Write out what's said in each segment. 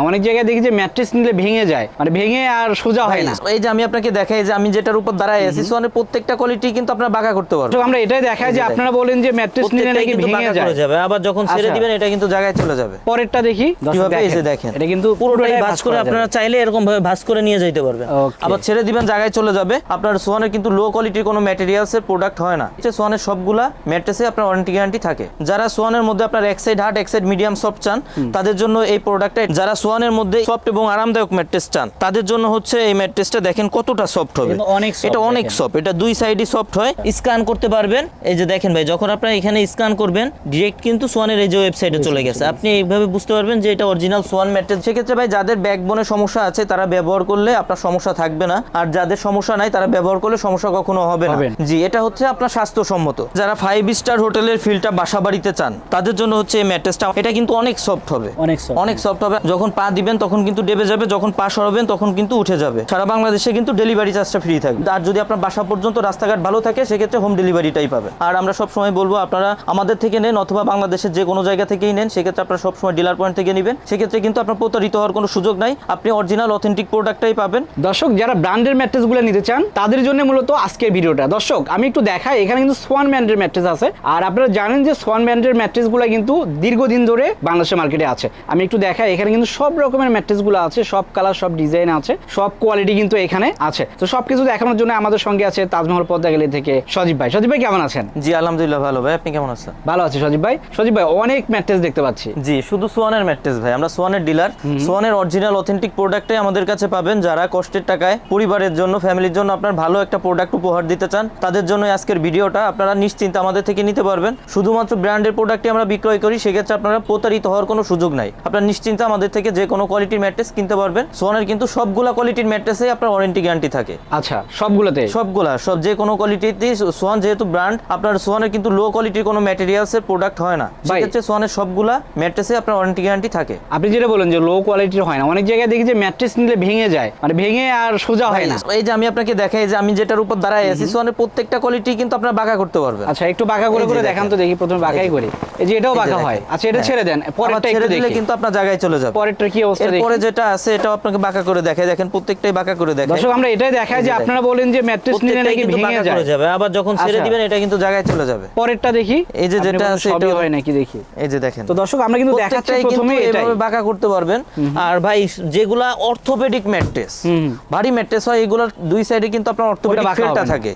অনেক জায়গায় দেখি যে ম্যাট্রেস নিলে ভেঙে যায়, মানে ভেঙে আর সোজা হয় না। এই যে আমি আপনাকে দেখাই যে আমি যেটার উপর দাঁড়ায় আছি সোয়ানের প্রত্যেকটা কোয়ালিটি কিন্তু আপনারা বাঁকা করতে পারবেন। তো আমরা এটাই দেখাই যে আপনারা বলেন যে ম্যাট্রেস নিলে নাকি ভেঙে যাবে, আবার যখন ছেড়ে দিবেন এটা কিন্তু জায়গায় চলে যাবে। পরেরটা দেখি কিভাবে, এই যে দেখেন এটা কিন্তু পুরোটাই ভাঁজ করে আপনারা চাইলে এরকম ভাবে ভাঁজ করে নিয়ে যাইতে পারবেন। আবার ছেড়ে দিবেন জায়গায় চলে যাবে। আপনার সোয়ানের কিন্তু লো কোয়ালিটির কোনো ম্যাটেরিয়ালস এর প্রোডাক্ট হয় না। এই সোয়ানের সবগুলা ম্যাট্রেসে আপনার ওয়ারেন্টি গ্যারান্টি থাকে। যারা সোয়ানের মধ্যে আপনার এক সাইড হার্ড এক সাইড মিডিয়াম সফট চান তাদের জন্য এই প্রোডাক্টটা। যারা সোয়ানের মধ্যে সফট এবং আরামদায়ক ম্যাট্রেস চান তাদের জন্য হচ্ছে এই ম্যাট্রেসটা। দেখেন কতটা সফট হবে, এটা অনেক সফট, এটা দুই সাইডই সফট হয়। স্ক্যান করতে পারবেন। এই যে দেখেন ভাই, যখন আপনারা এখানে স্ক্যান করবেন ডাইরেক্ট কিন্তু সোয়ানের এই যে ওয়েবসাইটে চলে গেছে। আপনি এইভাবে বুঝতে পারবেন যে এটা অরিজিনাল সোয়ান ম্যাট্রেস। সেক্ষেত্রে ভাই যাদের ব্যাকবোনে সমস্যা আছে তারা ব্যবহার করলে আপনার সমস্যা থাকবে না, আর যাদের সমস্যা নাই তারা ব্যবহার করলে সমস্যা কখনো হবে না। জি, এটা হচ্ছে আপনার স্বাস্থ্যসম্মত। যারা 5 স্টার হোটেলের ফিলটা বাসা বাড়িতে চান তাদের জন্য হচ্ছে এই ম্যাট্রেসটা। এটা কিন্তু অনেক সফট হবে, অনেক সফট হবে। যখন পা দিবেন তখন কিন্তু ডেবে যাবে, যখন পা সরাবেন তখন কিন্তু উঠে যাবে। সারা বাংলাদেশে কিন্তু ডেলিভারি চার্জটা ফ্রি থাকবে। আর যদি আপনার বাসা পর্যন্ত রাস্তাঘাট ভালো থাকে সেক্ষেত্রে হোম ডেলিভারিটাই পাবেন। আর আমরা সব সময় বলবো আপনারা আমাদের থেকে নেন অথবা বাংলাদেশের যে কোনো জায়গা থেকেই নেন, সেক্ষেত্রে আপনারা সবসময় ডিলার পয়েন্ট থেকে নেবেন। সেক্ষেত্রে কিন্তু আপনার প্রতারিত হওয়ার কোনো সুযোগ নাই, আপনি অরিজিনাল অথেন্টিক প্রোডাক্টটাই পাবেন। দর্শক, যারা ব্র্যান্ডের ম্যাট্রেসগুলো নিতে চান তাদের জন্য মূলত আজকের ভিডিওটা। দর্শক, আমি একটু দেখাই, এখানে কিন্তু সোয়ান ব্র্যান্ডের ম্যাট্রেস আছে। আর আপনারা জানেন যে সোয়ান ব্র্যান্ডের ম্যাট্রেসগুলো কিন্তু দীর্ঘদিন ধরে বাংলাদেশের মার্কেটে আছে। আমি একটু দেখাই, এখানে কিন্তু সব রকমের ম্যাট্রেসগুলো আছে, সব কালার, সব ডিজাইন আছে, সব কোয়ালিটি কিন্তু এখানে আছে। তো সবকিছু দেখানোর জন্য আমাদের সঙ্গে আছে তাজমহল পদ্মা গ্যালারি থেকে সজীব ভাই। সজীব ভাই কেমন আছেন? জি আলহামদুলিল্লাহ ভালো ভাই, আপনি কেমন আছেন? ভালো আছি সজীব ভাই। সজীব ভাই, অনেক ম্যাট্রেস দেখতে পাচ্ছি। জি, শুধু সোয়ানের ম্যাট্রেস ভাই, আমরা সোয়ানের ডিলার। সোয়ানের অরিজিনাল অথেন্টিক প্রোডাক্টটাই আমাদের কাছে পাবেন। যারা কষ্টের টাকায় পরিবারের জন্য, ফ্যামিলির জন্য আপনার ভালো একটা প্রোডাক্ট উপহার দিতে চান তাদের জন্য আজকের ভিডিওটা। আপনারা নিশ্চিন্তে আমাদের থেকে নিতে পারবেন। শুধুমাত্র ব্র্যান্ডের প্রোডাক্টই আমরা বিক্রয় করি, সেক্ষেত্রে আপনারা প্রতারিত হওয়ার কোনো সুযোগ নাই। আপনারা নিশ্চিন্তে আমাদের থেকে যে কোনো কোয়ালিটির ম্যাট্রেস কিনতে পারবেন। সোয়ানের কিন্তু সবগুলা কোয়ালিটির ম্যাট্রেসে আপনার ওয়ারেন্টি গ্যারান্টি থাকে। আচ্ছা, সবগুলোতে? সব যে কোনো কোয়ালিটিতেই। সোয়ান যেহেতু ব্র্যান্ড, আপনার সোয়ানের কিন্তু লো কোয়ালিটির কোনো ম্যাটেরিয়ালস এর প্রোডাক্ট হয় না। সেক্ষেত্রে সোয়ানের সবগুলা ম্যাট্রেসে আপনার ওয়ারেন্টি গ্যারান্টি থাকে। আপনি যেটা বলেন যে লো কোয়ালিটির হয় না, অনেক জায়গায় দেখি যে ম্যাট্রেস নিলে ভেঙে যায়, মানে ভেঙে আর সোজা হয় না। এই যে আমি আপনাকে দেখাই যে আমি যেটার উপর দাঁড়ায় আছি সোয়ানের প্রত্যেকটা কোয়ালিটি কিন্তু আপনারা বাঁকা করতে পারবেন। আচ্ছা, একটু বাঁকা করে করে দেখান তো দেখি। প্রথমে বাঁকাই করি। এই যে এটাও বাঁকা হয়। আচ্ছা, এটা ছেড়ে দেন, পরেরটা একটু দেখি। কিন্তু আপনার জায়গায় চলে যাবে। পরেরটা কি অবস্থা দেখি। পরে যেটা আছে এটাও আপনাকে বাঁকা করে দেখাই। দেখেন প্রত্যেকটাই বাঁকা করে দেখাই। দর্শক, আমরা এটাই দেখাই যে আপনারা বলেন যে ম্যাট্রেস নিলে নাকি ভেঙে যাবে, আবার যখন ছেড়ে দিবেন এটা কিন্তু জায়গায় চলে যাবে। পরেরটা দেখি। এই যে যেটা আছে এটা হয় নাকি দেখি। এই যে দেখেন। তো দর্শক, আমরা কিন্তু দেখাচ্ছি প্রথমে এভাবে বাঁকা করতে পারবেন। আর ভাই যেগুলা অর্থোপেডিক ম্যাট্রেস, ভারী ম্যাট্রেস হয়, এগুলোর দুই সাইডে কিন্তু আপনার অর্থোপেডিক ফেলটা থাকে,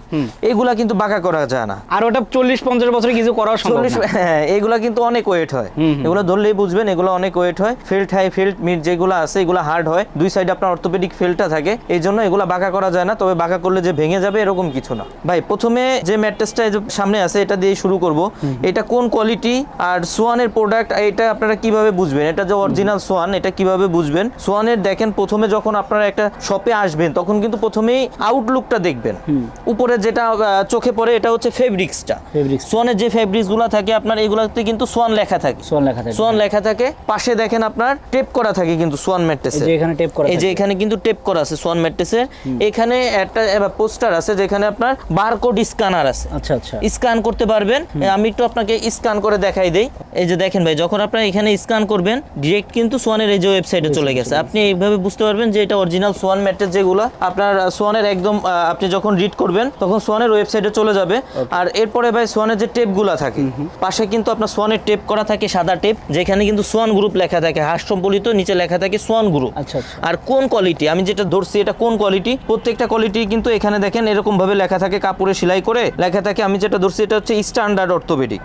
এগুলা কিন্তু বাঁকা করা যায় না। আর ওটা 40-50 বছরে কিছু করা সম্ভব না। হ্যাঁ, এগুলা কিন্তু অনেক ওয়েট হয়। এগুলো ধরলেই বুঝবেন এগুলো অনেক ওয়েট হয়। ফেল্ট হাই ফেল্ট মিড যেগুলো আছে এগুলো হার্ড হয়। দুই সাইডে আপনার অর্থোপেডিক ফেলটা থাকে, এই জন্য এগুলা বাঁকা করা যায় না। তবে বাঁকা করলে যে ভেঙে যাবে এরকম কিছু না। ভাই প্রথমে যে ম্যাট্রেসটা সামনে আছে এটা দিয়ে শুরু করব। এটা কোন কোয়ালিটি আর সোয়ানের প্রোডাক্ট এটা আপনারা কিভাবে বুঝবেন, এটা যে অরিজিনাল সোয়ান এটা কিভাবে বুঝবেন? সোয়ানের দেখেন প্রথমে যখন আপনারা একটা শপে আসবেন তখন কিন্তু প্রথমেই আউটলুকটা দেখবেন। উপরে যেটা চোখে পড়ে এটা হচ্ছে ফেব্রিক্সটা। সোয়ানের যে ফেব্রিক্সগুলো থাকে আপনার এগুলোতে কিন্তু সোয়ান লেখা থাকে। সোয়ান লেখা থাকে। পাশে দেখেন আপনার টেপ করা থাকে কিন্তু সোয়ান ম্যাট্রেসে। এই যে এখানে কিন্তু টেপ করা আছে সোয়ান ম্যাট্রেসের। এখানে একটা পোস্টার আছে যেখানে আপনার বারকোড স্ক্যানার আছে। আচ্ছা আচ্ছা, স্ক্যান করতে পারবেন। আমি একটু আপনাকে স্ক্যান করে দেখাই দেই। এই যে দেখেন ভাই, যখন আপনারা এখানে স্ক্যান করবেন ডাইরেক্ট কিন্তু সোয়ানের এই যে ওয়েবসাইটে চলে গেছে। আপনি এইভাবে বুঝতে পারবেন যে এটা অরিজিনাল সোয়ান ম্যাট্রেস। যেগুলো আপনার সোয়ানের একদম আপনি যখন রিড করবেন তখন সোয়ানের ওয়েবসাইটে চলে যাবে। আর এরপরে ভাই সোয়ানের যে টেপগুলো থাকে পাশে কিন্তু আপনার সোয়ানের টেপ করা থাকে, সাদা টেপ, যেখানে কিন্তু সোয়ান গ্রুপ লেখা থাকে, হাস সম্বলিত, নিচে লেখা থাকে সোয়ান গ্রুপ। আচ্ছা আচ্ছা। আর কোন কোয়ালিটি আমি যেটা ধরছি এটা কোন কোয়ালিটি, প্রত্যেকটা কোয়ালিটি কিন্তু এখানে দেখেন এরকম ভাবে লেখা থাকে, কাপড়ে সেলাই করে লেখা থাকে। আমি যেটা ধরছি এটা হচ্ছে স্ট্যান্ডার্ড অর্থোপেডিক।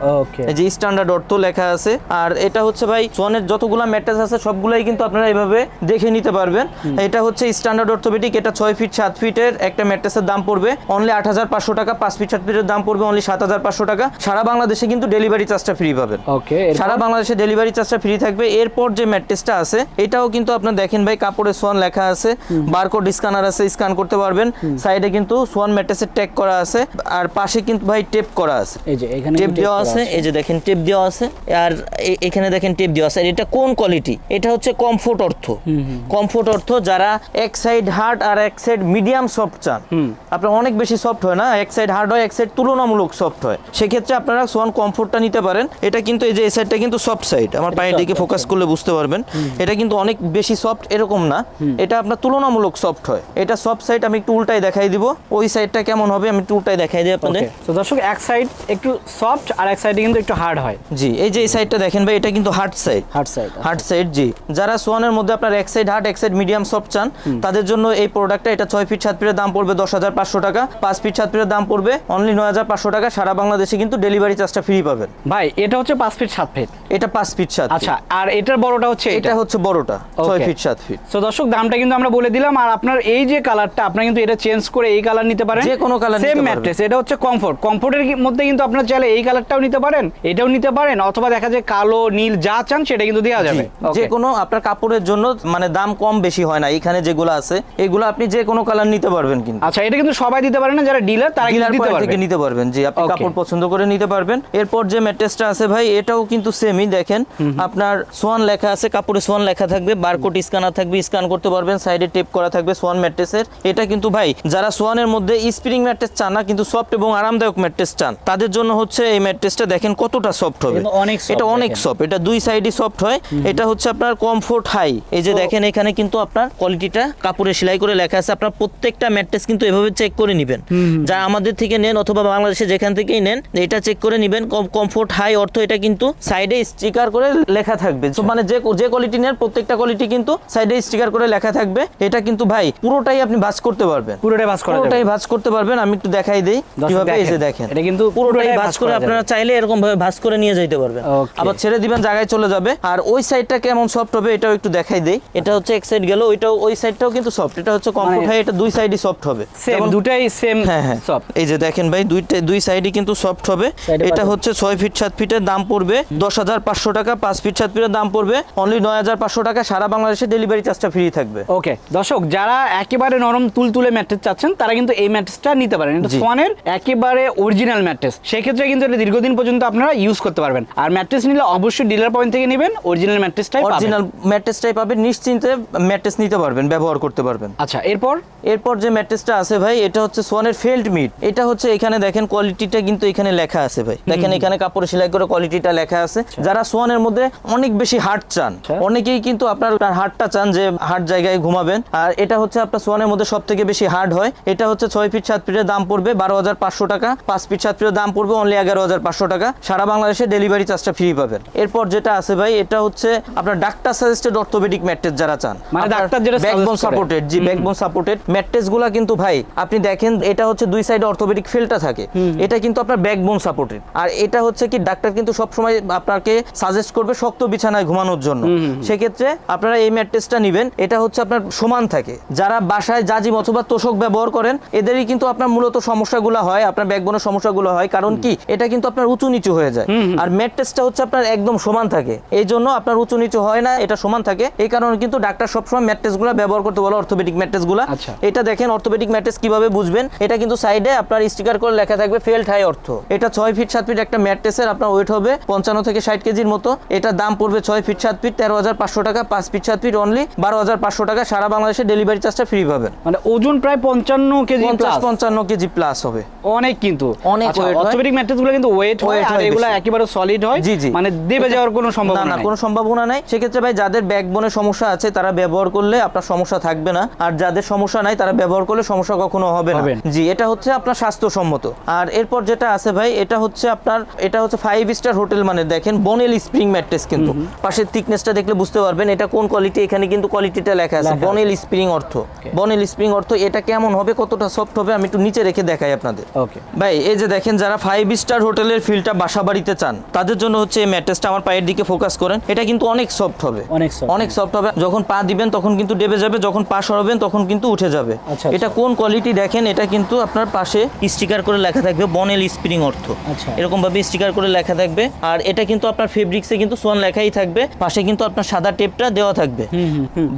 এই যে স্ট্যান্ডার্ড অর্থো লেখা আছে। আর এটা হচ্ছে ভাই সোয়ানের যতগুলা ম্যাট্রেস আছে সবগুলাই কিন্তু আপনারা এইভাবে দেখে নিতে পারবেন। এটা হচ্ছে স্ট্যান্ডার্ড অর্থোপেডিক। এটা 6 ফিট 7 ফিটের একটা ম্যাট্রেসের দাম পড়বে অনলি 8,500 টাকা। 5 ফিট 7 ফিটের দাম পড়বে অনলি 7,500 টাকা। সারা বাংলাদেশে কিন্তু ডেলিভারি চার্জটা ফ্রি পাবেন। সারা বাংলাদেশে ডেলিভারি চার্জটা ফ্রি থাকবে। এরপর যে ম্যাট্রেসটা আছে এটাও কিন্তু আপনার দেখেন ভাই কাপড়ে সোয়ান লেখা আছে, বারকোড স্ক্যানার আছে, স্ক্যান করতে পারবেন। সাইডে কিন্তু সোয়ান ম্যাট্রেসের ট্যাগ করা আছে। আর পাশে কিন্তু ভাই টেপ করা আছে। এই যে এখানে টেপ দেওয়া আছে। এই যে দেখেন টেপ দেওয়া আছে। আর এখানে দেখেন টেপ দেওয়া আছে। এটা কোন কোয়ালিটি? এটা হচ্ছে কমফোর্ট অর্থ। কমফোর্ট অর্থ যারা এক সাইড হার্ড আর এক সাইড মিডিয়াম সফট চান, আপনার অনেক বেশি সফট হয় না, এক সাইড হার্ড হয় এক সাইড তুলনামূলক সফট হয়, সেক্ষেত্রে আপনারা সোয়ান কমফোর্টটা নিতে পারেন। এটা কিন্তু এই যে এই সাইডটা কিন্তু সফট সাইড, আমার পায়ের দিকে ফোকাস করলে বুঝতে পারবেন। এটা কিন্তু অনেক বেশি সফট এরকম না, এটা আপনার তুলনামূলক সফট হয়। এটা সফট সাইড আমি একটু উল্টাই দেখাই দিব, ওই সাইডটা কেমন হবে আমি একটু উল্টাই দেখাই দিই আপনাদের। তো দর্শক এক সাইড একটু সফট আর এক সাইডে কিন্তু একটু হার্ড হয়। জি, এই যে এই সাইডটা দেখেন ভাই, এটা কিন্তু হার্ড সাইড। হার্ড সাইড, জি। যারা সোয়ানের মধ্যে আপনার এক সাইড হার্ড এক সাইড মিডিয়াম সফট চান তাদের জন্য এই প্রোডাক্টটা, এটা 6 ফিট 7 ফিটের দাম পড়বে 10,500 টাকা, 5 ফিট 7 ফিটের দাম পড়বে অনলি 9,500 টাকা। সারা বাংলাদেশে কিন্তু ডেলিভারি চার্জটা ফ্রি পাবেন। ভাই এটা হচ্ছে 5 ফিট 7 ফিট, এটা 5 ফিট 7 ফিট। আচ্ছা, আর এটার বড়টা হচ্ছে এটা হচ্ছে বড়টা 6 ফিট 7 ফিট। সো দর্শক দামটা কিন্তু আমরা বলে দিলাম। আর আপনার এই যে কালারটা, আপনারা কিন্তু এটা চেঞ্জ করে এই কালার নিতে পারেন, যে কোনো কালার সেম ম্যাট্রেস। এটা হচ্ছে কমফোর্টের মধ্যে কিন্তু আপনারা চাইলে এই কালারটাও নিতে পারেন, এটাও নিতে পারেন, অথবা দেখা যায় কালো নীল যা চান সেটা কিন্তু দেওয়া যাবে। যে কোনো আপনার কাপড়ের জন্য মানে দাম কম বেশি হয় না, এখানে যেগুলো আছে এগুলো আপনি যে কোনো কালার নিতে পারবেন কিন্তু। আচ্ছা, এটা কিন্তু সবাই দিতে পারে না, যারা ডিলার তারা কিন্তু দিতে পারবে, নিতে পারবেন। জি, আপনি কাপড় পছন্দ করে নিতে পারবেন। এরপর যে ম্যাট্রেসটা আছে ভাই, এটাও কিন্তু সেমই। দেখেন আপনার সোয়ান লেখা আছে, কাপড়ে সোয়ান লেখা থাকবে, বারকোড স্ক্যানার থাকবে, স্ক্যান করতে পারবেন, সাইডে টেপ করা থাকবে সোয়ান ম্যাট্রেসের। এটা কিন্তু ভাই যারা সোয়ানের মধ্যে স্প্রিং ম্যাট্রেস চান না কিন্তু সফট এবং আরামদায়ক ম্যাট্রেস চান তাদের জন্য হচ্ছে এই ম্যাট্রেসটা। দেখেন কতটা সফট হবে, এটা অনেক সফট, এটা দুই সাইডই সফট হয়। এটা হচ্ছে আপনার কমফোর্ট হাই। এই যে দেখেন এখানে কিন্তু আপনার কোয়ালিটিটা কাপড়ে সেলাই করে লেখা আছে। আপনার প্রত্যেকটা ম্যাট্রেস কিন্তু এভাবে চেক করে নেবেন, যা আমাদের থেকে নেন অথবা বাংলাদেশে যেখান থেকেই নেন, এটা চেক করে নেবেন। কমফোর্ট হাই অর্থ এটা কিন্তু সাইডে স্টিকার করে লেখা থাকবে। মানে যে কোয়ালিটি নেন প্রত্যেকটা কোয়ালিটি কিন্তু সাইডে স্টিকার করে লেখা থাকবে। এটা কিন্তু ভাই পুরোটাই আপনি ভাঁজ করতে পারবেন, পুরোটাই ভাঁজ করতে পারবেন। আমি একটু দেখাই দেই কিভাবে। এই যে দেখেন এটা কিন্তু পুরোটাই ভাঁজ করে আপনারা চাইলে এরকম ভাবে ভাঁজ করে নিয়ে যাইতে পারবেন, আবার ছেড়ে দিবেন জায়গায় চলে যাবে। আর ওই সাইডটা কেমন সফট হবে এটাও একটু দেখাই দেই। এটা হচ্ছে এক সাইড গেল, ওইটাও ওই সাইডটাও কিন্তু সফট। এটা হচ্ছে কমফোর্ট হাই, এটা দুই সাইডই সফট হবে, সেম দুটাই সেম। হ্যাঁ হ্যাঁ সফট। এই যে দেখেন ভাই দুই সাইডই কিন্তু সফট হবে। এটা হচ্ছে 6 ফিট 7 ফিটের দাম পড়বে 10,500 টাকা, 5 ফিট 7 ফিটের দাম পড়বে অনলি 9,500 টাকা। সারা বাংলাদেশে ডেলিভারি চার্জটা ফ্রি থাকবে। ওকে দর্শক, যারা একেবারে নরম তুলতুলে ম্যাট্রেস চাচ্ছেন তারা কিন্তু এই ম্যাট্রেসটা নিতে পারেন। এটা সোয়ানের একেবারে অরিজিনাল ম্যাট্রেস, সেই ক্ষেত্রে কিন্তু এটা দীর্ঘদিন পর্যন্ত আপনারা ইউজ করতে পারবেন। আর ম্যাট্রেস নিলে অবশ্যই ডিলার পয়েন্ট থেকে নেবেন, অরিজিনাল ম্যাট্রেসটাই পাবেন, নিশ্চিন্তে ম্যাট্রেস নিতে পারবেন, ব্যবহার করতে পারবেন। আচ্ছা, এরপর যে ম্যাট্রেসটা আছে ভাই, এটা হচ্ছে সোয়ানের ফেল্ট মিড। এটা হচ্ছে এখানে দেখেন কোয়ালিটিটা কিন্তু এখানে লেখা আছে ভাই, দেখেন এখানে কাপড়ে সেলাই করে কোয়ালিটিটা লেখা আছে। যারা সোয়ানের মধ্যে অনেক বেশি হার্ড চান, অনেকেই কিন্তু আপনার হার্ডটা চান যে হার্ড জায়গায় ঘুমাবেন, আর এটা হচ্ছে আপনার সোয়ানের মধ্যে সব থেকে বেশি হার্ড হয়। এটা হচ্ছে 6 ফিট 7 ফিটের দাম পড়বে 12,500 টাকা, 5 ফিট 7 ফিটের দাম পড়বে অনলি 11,500 টাকা। সারা বাংলাদেশে ডেলিভারি চার্জটা ফ্রি পাবেন। এরপর যেটা আছে ভাই, এটা হচ্ছে আপনার ডাক্তার সাজেস্টেড অর্থোপেডিক ম্যাট্রেস যারা চান, মানে ডাক্তার যেটা ব্যাকবোন সাপোর্টেড। জি, ব্যাকবোন সাপোর্টেড ম্যাট্রেসগুলো কিন্তু ভাই আপনি দেখেন এটা হচ্ছে দুই সাইডে অর্থোপেডিক ফেলটা থাকে, এটা কিন্তু আপনার ব্যাকবোন সাপোর্টেড। আর এটা হচ্ছে কি ডাক্তার কিন্তু সব সময় আপনাকে সাজেস্ট করবে শক্ত বিছানায় ঘুমানোর জন্য, সেক্ষেত্রে আপনারা এই ম্যাট্রেসটা নেবেন। এটা হচ্ছে আপনার সমান থাকে। যারা বাসায় জাজিম অথবা তোষক ব্যবহার করেন এদেরই কিন্তু আপনার মূলত সমস্যাগুলো হয়, আপনার ব্যাকবোনের সমস্যাগুলো হয়। কারণ কি এটা কিন্তু আপনার উঁচু নিচু হয়ে যায়, আর ম্যাট্রেসটা হচ্ছে আপনার একদম সমান থাকে, এই জন্য আপনার উঁচু নিচু হয় না, এটা সমান থাকে। এই কারণে কিন্তু ডাক্তার সবসময় ম্যাট্রেসগুলো ব্যবহার করতে বলে, অর্থোপেডিক ম্যাট্রেসগুলো। এটা দেখেন অর্থোপেডিক ম্যাট্রেস কিভাবে বুঝবেন, এটা কিন্তু সাইডে আপনার স্টিকার করে লেখা থাকবে ফেল্ট হাই অর্থ। এটা 6 ফিট 7 ফিট একটা ম্যাট্রেসের আপনার ওয়েট হবে 55 থেকে 60 কেজির মতো। এটা দাম পড়বে 6 ফিট 7 ফিট 13,500 টাকা, 5 ফিট 7 ফিট অনলি 12,500 টাকা। সারা বাংলাদেশে ডেলিভারি চার্জটা ফ্রি পাবেন। মানে ওজন প্রায় 55 কেজি, 55 কেজি প্লাস হবে, অনেক কিন্তু অনেক ওয়েট। অর্থোপেডিক ম্যাট্রেসগুলো কিন্তু ওয়েট হয় আর এগুলো একেবারে সলিড হয়। জি জি, মানে দেবে যাওয়ার কোনো সম্ভাবনা না, কোনো সম্ভাবনা নাই। সেক্ষেত্রে ভাই যাদের ব্যাকবোনের সমস্যা আছে তারা ব্যবহার করলে আপনার সমস্যা থাকবে না, আর যাদের সমস্যা নাই তারা ব্যবহার করলে সমস্যা কখনো হবে না। জি, এটা হচ্ছে আপনার স্বাস্থ্যসম্মত। আর এরপর যেটা আছে ভাই, এটা হচ্ছে 5 স্টার হোটেল মানে দেখেন বনেল স্প্রিং ম্যাট্রেস, কিন্তু পাশের থিকনেসটা দেখলে বুঝতে পারবেন এটা কোন কোয়ালিটি। এখানে কিন্তু কোয়ালিটিটা লেখা আছে বনেল স্প্রিং অর্থ, বনেল স্প্রিং অর্থ। এটা কেমন হবে, কতটা সফট হবে আমি একটু নিচে রেখে দেখাই আপনাদের। ওকে ভাই, এই যে দেখেন যারা 5 স্টার হোটেলের ফিলটা বাসা বাড়িতে চান তাদের জন্য হচ্ছে এই ম্যাট্রেসটা। আমার পায়ের দিকে ফোকাস করেন, এটা কিন্তু অনেক সফট হবে, অনেক সফট হবে। যখন পা দিবেন তখন কিন্তু ডেবে যাবে, যখন পা সরাবেন তখন কিন্তু উঠে যাবে। এটা কোন কোয়ালিটি দেখেন, এটা কিন্তু আপনার পাশে স্টিকার করে লেখা থাকবে বনেল স্প্রিং অর্থ, এরকম ভাবে স্টিকার করে লেখা থাকবে। আর এটা কিন্তু আপনার ফেব্রিক্সে কিন্তু সোয়ান লেখাই থাকবে, পাশে কিন্তু আপনার সাদা টেপটা দেওয়া থাকবে।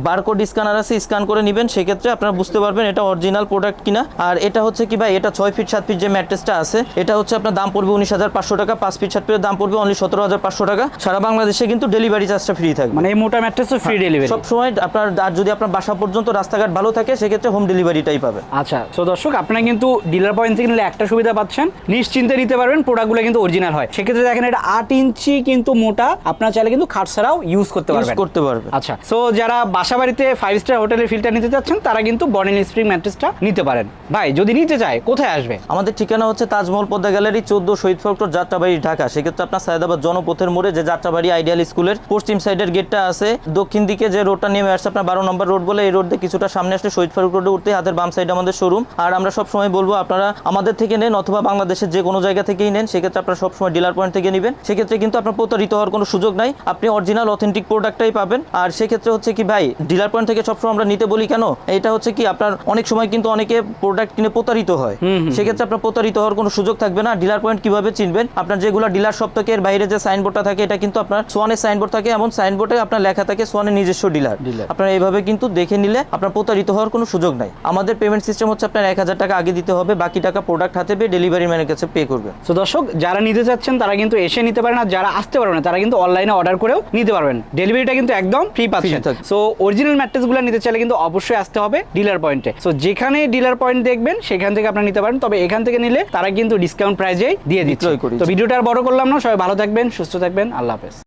বারকোড স্ক্যানার আছে, স্ক্যান করে নেবেন, সেক্ষেত্রে আপনারা বুঝতে পারবেন এটা অরিজিনাল প্রোডাক্ট কিনা। আর এটা হচ্ছে কি ভাই, এটা 6 ফিট 7 ফিট যে ম্যাট্রেসটা আছে এটা হচ্ছে আপনার দাম পড়বে 19,500 টাকা, 5 ফিট 7 ফিটের দাম পড়বে অনলি 17,500 টাকা। সারা বাংলাদেশে কিন্তু ডেলিভারি চার্জটা ফ্রি থাকবে, মানে এই মোটা ম্যাট্রেসও ফ্রি ডেলিভারি সব সময় আপনার। আর যদি আপনার বাসা পর্যন্ত রাস্তাঘাট ভালো থাকে সেক্ষেত্রে হোম ডেলিভারিটাই পাবেন। আচ্ছা, তো দর্শক আপনারা কিন্তু ডিলার পয়েন্ট থেকে নিলে একটা সুবিধা পাচ্ছেন, নিশ্চিন্তে নিতে পারবেন, প্রোডাক্টগুলো কিন্তু অরিজিনাল হয়। সেক্ষেত্রে দেখেন এটা 8 ইঞ্চি কিন্তু মোটা, আপনারা চাইলে কিন্তু খাট ছাড়াও ইউজ করতে করতে পারবে। আচ্ছা, সো যারা বাসা বাড়িতে 5 স্টার হোটেলের ফিলটা নিতে চাচ্ছেন তারা কিন্তু বর্নিল স্প্রিং ম্যাট্রেসটা নিতে পারেন। ভাই যদি নিতে চায় কোথায় আসবে? আমাদের ঠিকানা হচ্ছে তাজমহল পদ্মা গ্যালারি 14 শহীদ ফ্যাক্টর, যাত্রাবাড়ি, ঢাকা। সেক্ষেত্রে আপনার সায়দাবাদ জনপথের মোড়ে যে যাত্রাবাড়ি আইডিয়াল স্কুলের পশ্চিম সাইডের গেটটা আছে, দক্ষিণ দিকে যে রোডটা নেমে আসছে আপনার 12 নম্বর রোড বলে, এই রোড দিয়ে কিছুটা সামনে আসলে শহীদ ফারুক রোডে উঠতে হাতের বাম সাইডে আমাদের শোরুম। আর আমরা সব সময় বলবো আপনারা আমাদের থেকে নেন অথবা বাংলাদেশের যে কোনো জায়গা থেকেই নেন, সেক্ষেত্রে আপনারা সবসময় ডিলার পয়েন্ট থেকে নেবেন। সেক্ষেত্রে কিন্তু আপনার প্রতারিত হওয়ার কোনো সুযোগ নাই, আপনি অরিজিনাল অথেন্টিক প্রোডাক্টটাই পাবেন। আর সেক্ষেত্রে হচ্ছে কি ভাই, ডিলার পয়েন্ট থেকে সবসময় আমরা নিতে বলি কেন, এটা হচ্ছে কি আপনার অনেক সময় কিন্তু অনেকে প্রোডাক্ট কিনে প্রতারিত হয়, সেক্ষেত্রে আপনার প্রতারিত হওয়ার কোনো সুযোগ থাকবে না। ডিলার পয়েন্ট কিভাবে চিনবেন, আপনার যেগুলো ডিলার সব থেকে এর বাইরে যে সাইনবোর্ডটা থাকে এটা কিন্তু আপনার সোয়ানের সাইনবোর্ড থাকে, এমন সাইনবোর্ডে আপনার লেখা থাকে সোয়ানের নিজস্ব ডিলার। আপনারা এইভাবে কিন্তু দেখে নিলে আপনার প্রতারিত হওয়ার কোনো সুযোগ নাই। আমাদের পেমেন্ট সিস্টেম হচ্ছে আপনার 1000 টাকা আগে দিতে হবে, বাকি টাকা প্রোডাক্ট হাতে পেয়ে ডেলিভারি ম্যানের কাছে পে করবেন। তো দর্শক যারা নিতে চাচ্ছেন তারা কিন্তু এসে নিতে পারেন, আর যারা আসতে পারবেন না তারা কিন্তু অনলাইনে অর্ডার করেও নিতে পারবেন। ডেলিভারিটা কিন্তু একদম ফ্রি পাচ্ছেন। সো অরিজিনাল ম্যাট্রেসগুলো নিতে চাইলে কিন্তু অবশ্যই আসতে হবে ডিলার পয়েন্টে। সো যেখানে ডিলার পয়েন্ট দেখবেন সেখান থেকে আপনারা নিতে পারেন, তবে এখান থেকে নিলে তারা কিন্তু ডিসকাউন্ট প্রাইজেই দিয়ে দিচ্ছে। তো ভিডিওটা আর বড় করলাম না, সবাই ভালো থাকবেন, সুস্থ থাকবেন, আল্লাহ হাফেজ।